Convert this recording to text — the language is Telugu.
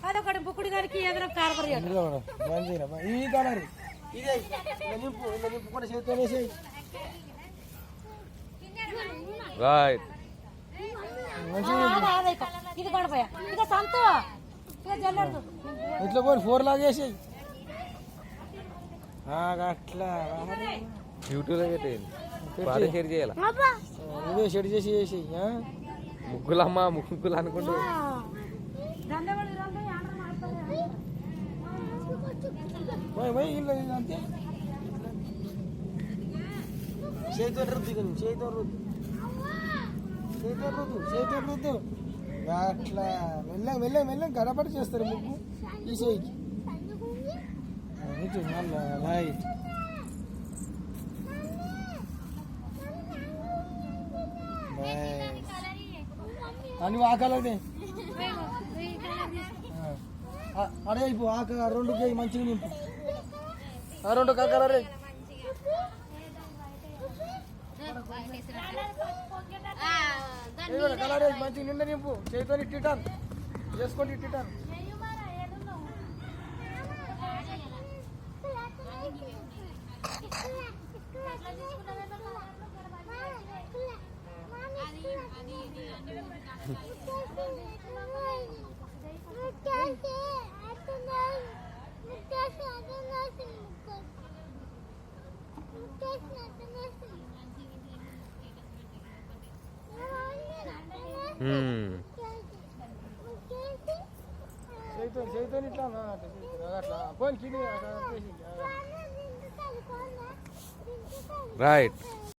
అదొకటి బుక్కుడు గారికి ఏదైనా కార్బర్ ఈ కలర్ ఇదే నింపు నింపు కూడా చేతితో వేసేయి. రైట్ ఇది పడిపోయా ఇక సంతో ఇక జల్లెడు ఇట్లా పోయి 4 లాగేసేయి. అట్లా యూట్యూబ్లో పెట్టేయండి, షేర్ చేయాలి. నువ్వే షెడ్ చేసి వేసేయి. ముగ్గులమ్మా ముగ్గులు అనుకుంటూ అంతే చేతితో రుద్దు, చేతితో రుద్దు, చేతితో రుద్దు, చేతితో రుద్దు. అట్లా మెల్లగా మెల్లగా మెల్లగా గడపడి చేస్తారు ముగ్గు ఈ చేయికి. రైట్ అని ఆ కలర్దే అడే అయిపో. ఆ 2 చేయి మంచిగా నింపు. 2 కలర్ కలర్ మంచిగా నిండా నింపు. చేతితో టిటాన్ చేసుకోండి, టిటాన్. చేతితో ఇట్లా అట్లా పోయి రైట్.